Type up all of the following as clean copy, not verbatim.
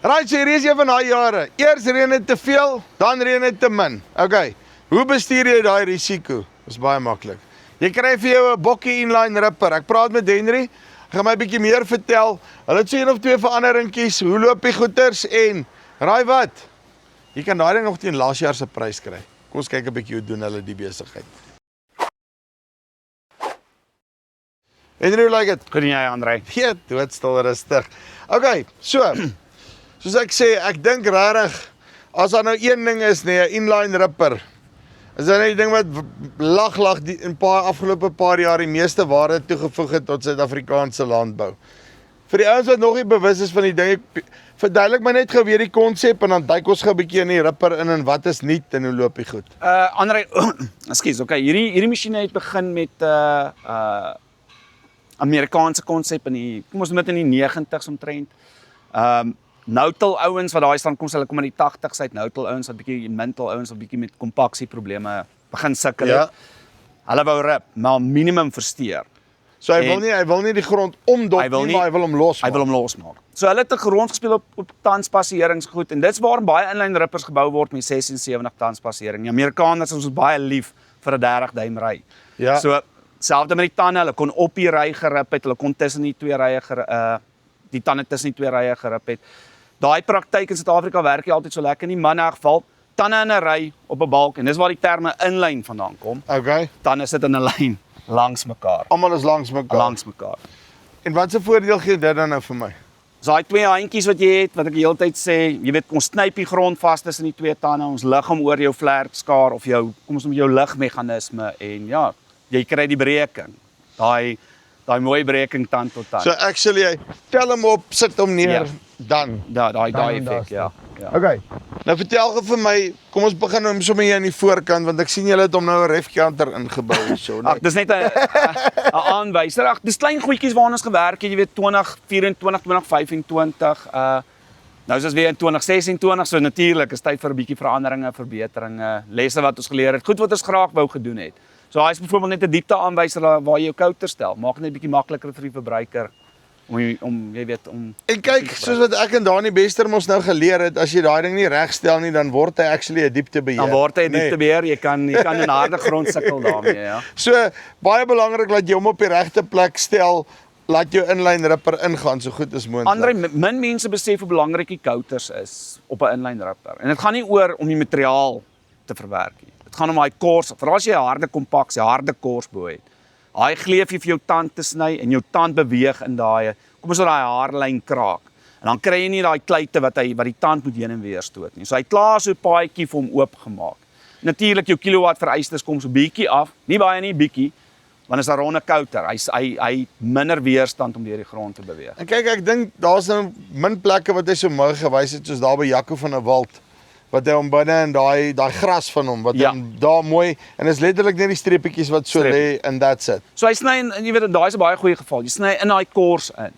Right, so hier is een van daai jare. Eers reën dit te veel, dan reën dit te min. Okay, hoe bestuur jy daai risiko? Dis baie maklik. Jy kry vir jou 'n bokkie inline ripper. Ek praat met Henry, hy gaan my 'n bietjie meer vertel. Hulle het so een of twee veranderingkies, hoe loop die goeders en raai wat? Jy kan daai ding nog teen laas jaar se prys kry. Kom ons kyk 'n bietjie hoe doen hulle die besigheid. Henry, hoe lyk dit? Goed en jy, André? Ja, doodstil rustig. Okay, soos ek sê, ek dink regtig as daar nou een ding is, 'n inline ripper, is dit die ding wat lag die in afgelope paar jaar die meeste waarde toegevoeg het tot Suid-Afrikaanse landbou. Vir die ouens wat nog nie bewus is van die ding, verduidelik my net gou weer die konsep en dan duik ons gou 'n bietjie in die ripper in en wat is nuut en hoe loop die goed. André, ekskuus, okay, hierdie masjiene het begin met Amerikaanse konsep kom ons noem dit in die 90s omtrent. Nou-til ouens wat daai staan hulle kom in die 80s uit, nou-til ouens wat bietjie min-til ouens wat bietjie met kompaksie probleme begin sukkel het. Hulle wou rip, maar minimum versteur. So hy wil nie die grond omdop nie, maar hy wil hom losmaak. Hy wil hom losmaak. So hulle het 'n grond gespeel op tanspasseringsgoed en dit's waar baie inline rippers gebou word met 76 tanspassering. Die Amerikaners is ons baie lief vir 'n 30 duim ry. Ja. So selfde met die tande, hulle kon op die ry gerip het, hulle kon tussen die twee rye die tande tussen die twee rye gerip het. Daai praktyk in Suid-Afrika werk nie altyd so lekker nie, maar in 'n geval tande in 'n ry op 'n balk en dis waar die terme inlyn vandaan kom. Okay. Tande sit in 'n lyn langs mekaar. Almal is langs mekaar. En wat se voordeel gee dit dan nou vir my? So daai twee handjies wat jy het, wat ek die hele tyd sê, jy weet, ons knyp die grond vas tussen die twee tande, ons lig hom oor jou vlerkskaar of jou, kom ons noem jou ligmeganisme en ja, jy kry die breking. Daai mooi breking tand tot tand. So actually, jy tel hom op, sit hom neer, dan. Daai effek, ja. Okay. Nou vertel gou vir my, kom ons begin nou sommer hier aan die voorkant want ek sien julle het hom nou 'n refkanter ingebou hierso. Ag, dis net 'n aanwyser. Ag, dis klein goedjies waarna ons gewerk het, jy weet 2024, 2025. Nou is ons weer in 2026, so natuurlik is tyd vir 'n bietjie veranderinge, verbeteringe, lesse wat ons geleer het, goed wat ons graag wou gedoen het. So hy is byvoorbeeld net 'n diepte aanwyser waar jy jou kouter stel. Maak net 'n bietjie makliker vir die verbruiker om jy weet om. En kyk, soos wat ek en Dani Bester ons nou geleer het, as jy daai ding nie regstel nie, dan word hy actually 'n dieptebeheer. Dan word hy 'n dieptebeheer. Jy kan in harde grond sukkel daarmee, ja. So baie belangrik dat jy hom op die regte plek stel. Laat jou inline ripper ingaan so goed as moontlik. André, min mense besef hoe belangrik die kouters is op 'n inline ripper. En dit gaan nie oor om die materiaal te verwerk nie. Dit gaan om daai kors, veral as jy 'n harde kompaksie, harde korsbo het. Daai gleef jy vir jou tand te sny en jou tand beweeg in daai, kom ons sê daai haarlyn kraak. En dan kry jy nie daai kleite wat die tand moet heen en weer stoot nie. So hy klaar so 'n paadjie vir hom oopgemaak. Natuurlik jou kilowatt vereistes kom so bietjie af, nie baie nie, bietjie. Want is 'n ronde kouter. Hy minder weerstand om deur die grond te beweeg. En kyk, ek dink daar's nou min plekke wat hy so mooi gewys het soos daar by Jaco van der Walt. Wat hy hom binne en daai gras van hom wat hom daar mooi en is letterlik net die streepietjies wat so lê and that's it. So hy sny en jy weet daai is 'n baie goeie geval. Jy sny in daai kors in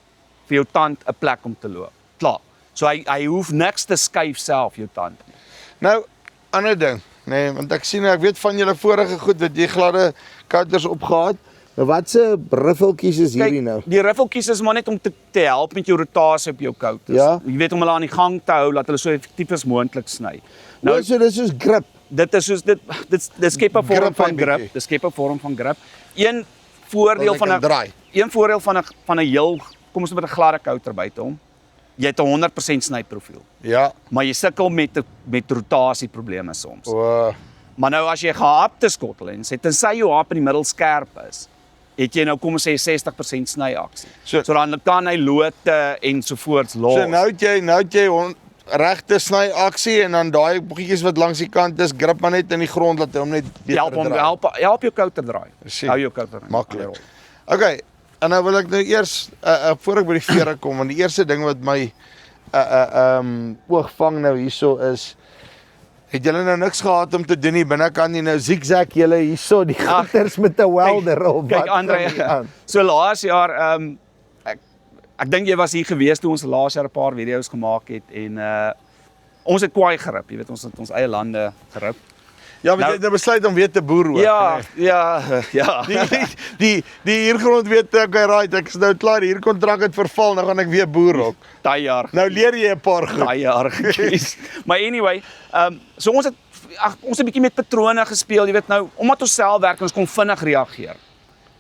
vir jou tand 'n plek om te loop. Klaar. So hy hoef niks te skuif self jou tand nie. Nou, ander ding, nee, want ek sien ek weet van julle vorige goed wat jy gladde kouters opgehad. Nou wat se riffeltjies is hierdie nou? Die riffeltjies is maar net om te help met jou rotasie op jou kouters. Ja? Jy weet om hulle aan die gang te hou dat hulle so effektief as moontlik sny. Nou so dis soos grip. Dit is soos dit skep 'n vorm van grip. Dit skep 'n vorm van grip. Een voordeel van 'n heel, kom ons met 'n gladde kouter buite hom. Jy het 'n 100% snyprofiel. Ja. Maar jy sukkel met rotasieprobleme soms. O. Maar nou as jy gehapte skottel en sê tensy jou hap in die middel skerp is, het jy nou kom ons sê 60% snyaksie. So dan kan hy lote en sovoorts los. So nou het jy regte sny aksie en dan daai boetjies wat langs die kant is, grip maar net in die grond dat hy hom net help jou kouter draai. Hou jou kouter maklik. Okay, en nou wil ek nou eers voor ek by die vere kom, want die eerste ding wat my oog vang nou hierso is, het julle nou niks gehad om te doen nie binnekant nie, nou zigzag julle hierso die gaters met 'n welder op. Kyk André, so laas jaar ek dink jy was hier gewees toe ons laas jaar 'n paar video's gemaak het en ons het kwaai gerip, jy weet ons het ons eie lande gerip. Ja, maar jy het nou besluit om weer te boer ook. Ja, nee. ja. Die huurgrond weet okay, right, ek is nou klaar, die huurkontrak het verval, nou gaan ek weer boer ook. Daai jaar. Nou leer jy 'n paar goed. Daai jaar gekies. Maar anyway, so ons het 'n bietjie met patrone gespeel, jy weet nou, omdat ons self werk, ons kon vinnig reageer.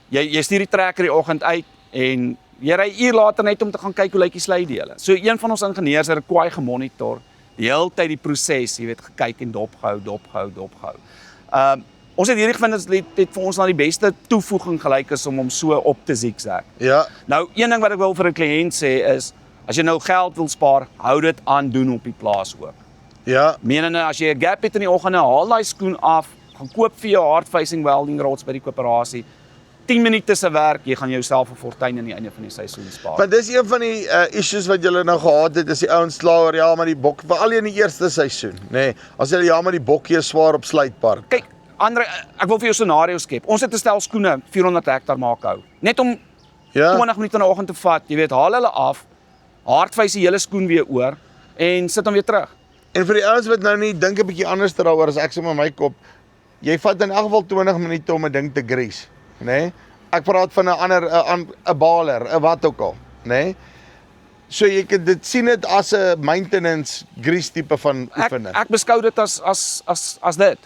Jy stuur die trekker die oggend uit en jy ry 'n uur later net om te gaan kyk hoe lyk die slydele. So een van ons ingenieurs het 'n kwaai gemonitor, die hele tyd die proses, jy weet, gekyk en dopgehou. Ons het hierdie gevind dat dit vir ons na die beste toevoeging gelyk is om hom so op te zigzag. Ja, Nou, een ding wat ek wil vir 'n kliënt sê is, as jy nou geld wil spaar, hou dit aan doen op die plaas ook. ja, Menende, as jy 'n gap het in die oggende, haal daai skoen af, gaan koop vir jou hard facing welding rods by die koöperasie. 10 minute se werk, jy gaan jouself 'n fortuin aan die einde van die seisoen spaar. want dis een van die issues wat julle nou gehad het, is die ouens kla oor ja, maar die bok, veral in die eerste seisoen, nê. Nee, as hulle ja, maar die bokkie is swaar op sluitpark. Kyk, Andre, ek wil vir jou 'n scenario skep. Ons het 'n stel skoene 400 hektaar maak hou. Net om Ja, 20 minute in die oggend te vat, jy weet, haal hulle af, hard face die hele skoen weer oor en sit hom weer terug. en vir die ouens wat nou nie dink 'n bietjie anders daaroor as ek sê met my kop, jy vat in elk geval 20 minute om 'n ding te grease, nê. Nee? Ek praat van 'n baler, 'n wat ook al, nê. Nee? So jy kan dit sien dit as 'n maintenance grease tipe van oefening. Ek beskou dit as dit.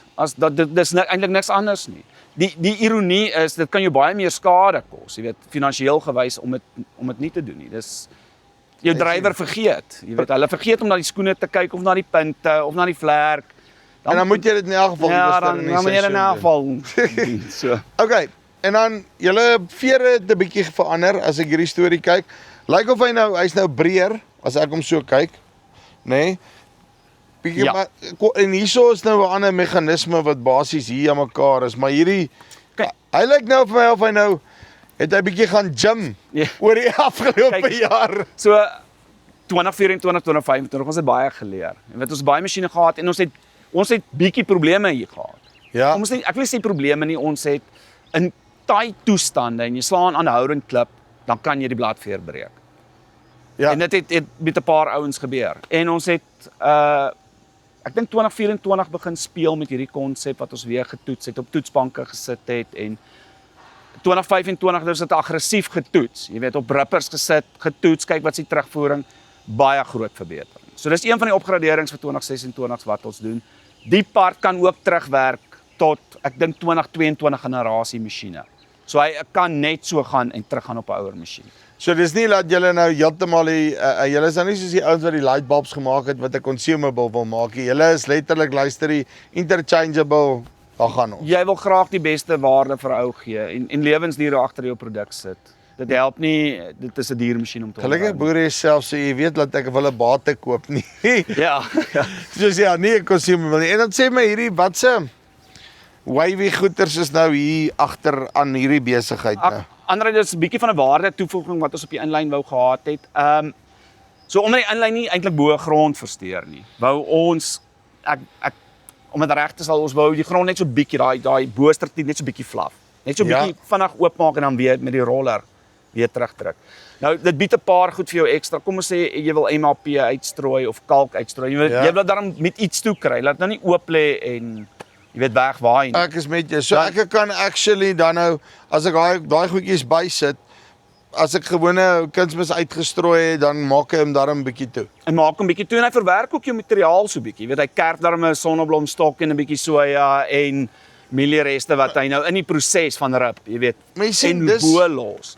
Dis eintlik niks anders nie. Die ironie is, dit kan jou baie meer skade kos, jy weet, finansiëel gewys om dit nie te doen nie. Dis jou drywer vergeet. Jy weet, hulle vergeet om na die skoene te kyk of na die punte of na die vlerk. En dan moet jy dit in elk geval ja, in die dan moet jy dit in seisoen elk doen. geval doen. So. Okay, en dan julle vere het 'n bietjie verander as ek hierdie storie kyk. Lyk of hy's nou breër as ek hom so kyk, nê? Nee? Bietjie Ja. maar en hierso is nou 'n ander meganisme wat basies hier aan mekaar is, maar hierdie Kyk. hy lyk nou vir my of hy nou het hy bietjie gaan gym Ja. oor die afgelope Kyk. jaar. So 2024, 2025, ons het baie geleer. Jy weet, ons het baie masjiene gehad en ons het bietjie probleme hier gehad. Ja. Ons nie, ek wil nie sê probleme nie, ons het in taai toestande en jy slaan aanhoudend klip, dan kan jy die bladveer breek. Ja. En dit het met 'n paar ouens gebeur. En ons het ek dink 2024 begin speel met hierdie konsep wat ons weer getoets het, op toetsbanke gesit het en 2025 dus het aggressief getoets. Jy weet, op rippers gesit, getoets, kyk wat se terugvoering, baie groot verbetering. So dis een van die opgraderings vir 2026 wat ons doen. Die part kan ook terugwerk tot ek dink 2022 generasie masjiene. So hy kan net so gaan en teruggaan op 'n ouer masjien. So dis nie dat julle nou heeltemal julle is nou nie soos die ouens wat die light bulbs gemaak het wat 'n consumable wil maak nie. Julle is letterlik luister interchangeable, daar gaan ons. Jy wil graag die beste waarde vir ou gee en lewensduur agter jou produk sit. Dit help nie, dit is 'n duur masjien om te Gelukkig boere is self so jy weet dat ek wil 'n bate koop nie. Ja. Soos ja, nie 'n consumable nie. En dan sê my hierdie watse wavy goeders is nou hier agter aan hierdie besigheid nou. Andre, dis 'n bietjie van 'n waarde toevoeging wat ons op die inlyn wou gehad het. So omdat die inlyn nie eintlik bo grond versteur nie. Wou ons ek om dit reg te sal, ons wou die grond net so bietjie daai bo-struktuur net so bietjie flaf. Net so bietjie vinnig oopmaak en dan weer met die roller weer terugdruk. Nou dit bied 'n paar goed vir jou ekstra. Kom ons sê jy wil MAP uitstrooi of kalk uitstrooi. Jy wil dan met iets toe kry. Laat nou nie oop lê en jy weet wegwaai nie. Ek is met jou. So ek kan actually dan nou as ek daai goedjies bysit, as ek gewone kunsmis uitgestrooi het, dan maak hy hom darm 'n bietjie toe. En maak hom bietjie toe en hy verwerk ook jou materiaal so bietjie. Jy weet hy kerf daarmee 'n sonneblomstok en 'n bietjie soja en mieliereste wat hy nou in die proses van rip, jy weet, en bo los.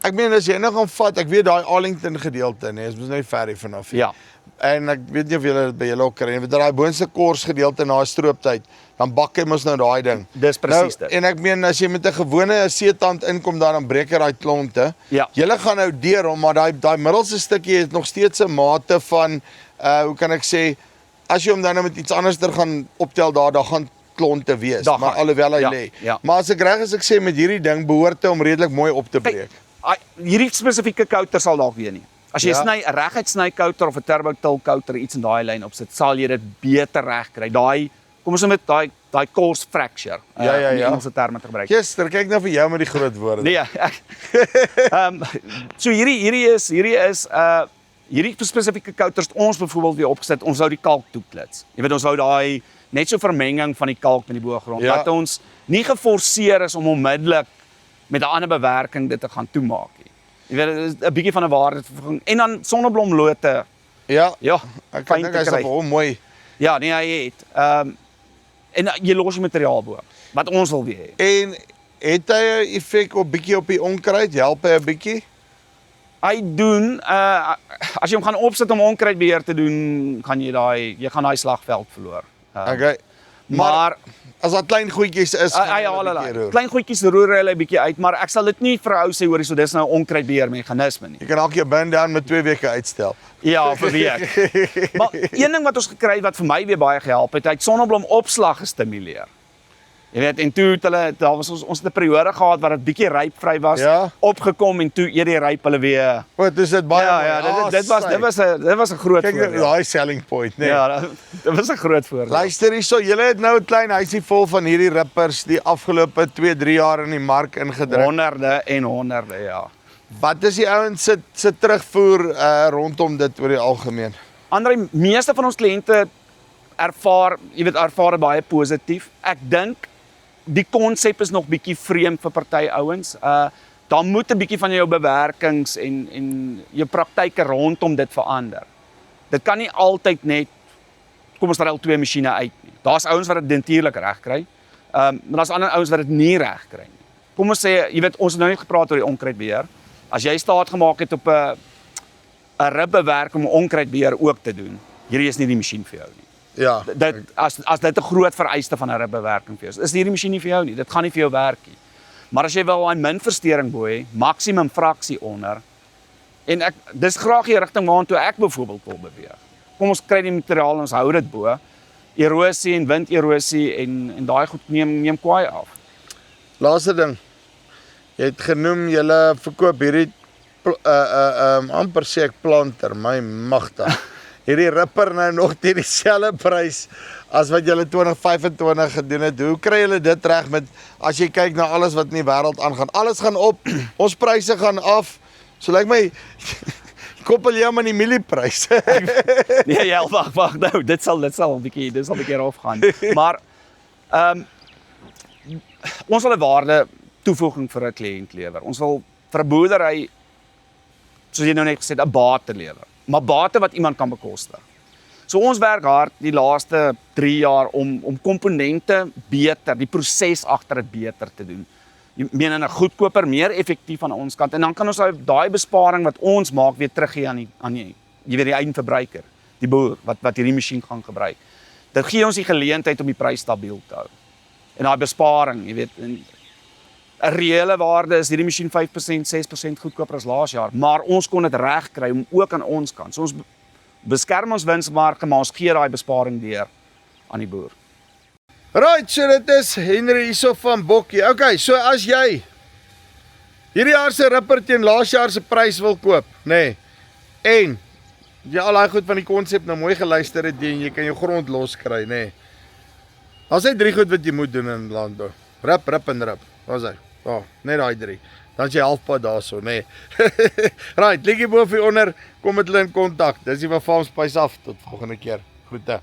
Ek meen as jy nou gaan vat, ek weet daai Arlington gedeelte, nee, is mos nou ver hier vanaf hier. Ja. En ek weet nie of julle dit by julle ook kry nie, want daai boonste kors gedeelte na strooptyd, dan bak hy mos nou daai ding. Dis presies dit. En ek meen as jy met 'n gewone seetand inkom dan breek jy daai klonte. Ja. Julle gaan nou deur hom, maar daai middelste stukkie het nog steeds 'n mate van hoe kan ek sê, as jy hom dan nou met iets anderster gaan optel daar gaan klonte wees, maar alhoewel hy lê. Ja. Maar as ek reg is, ek sê met hierdie ding behoort hy om redelik mooi op te breek. Hierdie spesifieke kouter sal dalk weer nie. As jy reguit sny kouter of 'n turbo til kouter iets in daai lyn opsit, sal jy dit beter reg kry. Kom ons met daai coarse fracture. Ja. Om Engelse terme te gebruik. Gister, kyk nou vir jou met die groot woorde. Nee, so hierdie spesifieke kouters ons byvoorbeeld weer opgesit, ons wou die kalk toeklits. Jy weet ons wou daai net so vermenging van die kalk met die boergrond, Ja. dat ons nie geforseer is om onmiddellik met 'n ander bewerking dit te gaan toemaak nie. Jy weet, dit is 'n bietjie van 'n waardevervanging. En dan sonneblomlote, Ja, ja, ek fyn dink te hy's kry. al mooi. Ja, nee, hy het. En jy los die materiaal bo, wat ons wil weer hê. En het hy 'n effek op bietjie op die onkruid? Help hy 'n bietjie? Hy doen, as jy hom gaan opsit om onkruidbeheer te doen, gaan jy gaan daai slagveld verloor. Okay. Maar As daar klein goedjies is, hy haal hulle. Klein goedjies roer hy bietjie uit, maar ek sal dit nie vir 'n ou sê hoorie, so dis nou 'n onkruidbeheermeganisme nie. Jy kan ook jou burn down met 2 weke uitstel. Ja, vir week. Maar een ding wat ons gekry het wat vir my weer baie gehelp het, hy het sonneblomopslag gestimuleer. Jy weet, en toe het daar was ons het 'n periode gehad waar dit bietjie rypvry was, Ja. opgekom en toe eet die ryp hulle weer. Wat is dit baie Ja, dit was 'n groot Kyk voordeel. daai selling point, nee. Ja, dit was 'n groot voordeel. Luister hierso, julle het nou 'n klein huisie vol van hierdie rippers die afgelope 2-3 jaar in die mark ingedruk. Honderde en honderde, ja. Wat is die ouens se terugvoer rondom dit oor die algemeen? Andre, meeste van ons kliënte ervaar dit baie positief. Ek dink die konsep is nog bietjie vreemd vir party ouens. Daar moet 'n bietjie van jou bewerkings en jou praktyke rondom dit verander. Dit kan nie altyd net kom ons ruil 2 masjiene uit nie. Daar's ouens wat dit natuurlik reg kry. Maar daar's ander ouens wat dit nie reg kry nie. Kom ons sê, jy weet, ons het nou net gepraat oor die onkruidbeheer. As jy staat gemaak het op 'n ribbewerk om onkruidbeheer ook te doen, hierdie is nie die masjien vir jou nie. Ja. As dit 'n groot vereiste van 'n ribbewerking vir jou is hierdie masjien nie vir jou nie. Dit gaan nie vir jou werk nie. Maar as jy wil 'n min versteuring bo hê, maksimum fraksie onder, en dis graag die rigting waartoe ek byvoorbeeld wil beweeg. Kom ons kry die materiaal en ons hou dit bo. Erosie en winderosie en daai goed neem kwaai af. Laaste ding. Jy het genoem julle verkoop hierdie amper sê ek planter, my magtig. Hierdie ripper nou nog teen dieselfde prys as wat julle 2025 gedoen het. Hoe kry julle dit reg met as jy kyk na alles wat in die wêreld aangaan? Alles gaan op, ons pryse gaan af. So lyk my koppel jy hom aan die mielieprys. Nee, ja, wag nou, dit sal 'n bietjie rof gaan. Maar ons wil 'n waarde toevoeging vir 'n kliënt lewer. Ons wil vir 'n boerdery, soos jy nou net gesê het, 'n bate lewer. Maar bate wat iemand kan bekostig. So ons werk hard die laaste 3 jaar om komponente beter, die proses agter dit beter te doen. Jy meen in 'n goedkoper, meer effektief aan ons kant, en dan kan ons daai besparing wat ons maak weer teruggee aan die jy weet die eindverbruiker, die boer wat hierdie masjien gaan gebruik. Dit gee ons die geleentheid om die prys stabiel te hou. En daai besparing, jy weet, 'n reële waarde is hierdie masjien 5%, 6% goedkoper as laas jaar, maar ons kon dit reg kry om ook aan ons kant. So ons beskerm ons winsmarge, maar ons gee daai besparing deur aan die boer. Right, so dit is Henry hierso van Bokkie. Okay, so as jy hierdie jaar se ripper teen laas jaar se prys wil koop, nê. En jy al daai goed van die konsep nou mooi geluister het en jy kan jou grond los kry, nê. Daar's net 3 goed wat jy moet doen in landbou. Rip en rip. Daar's hy. Ja, net daai 3. Dan is jy halfpad daarso, nê. Right, klikkie bo vir onder, kom met hulle in kontak. Dis die van Farm Spice af. Tot volgende keer. Groete.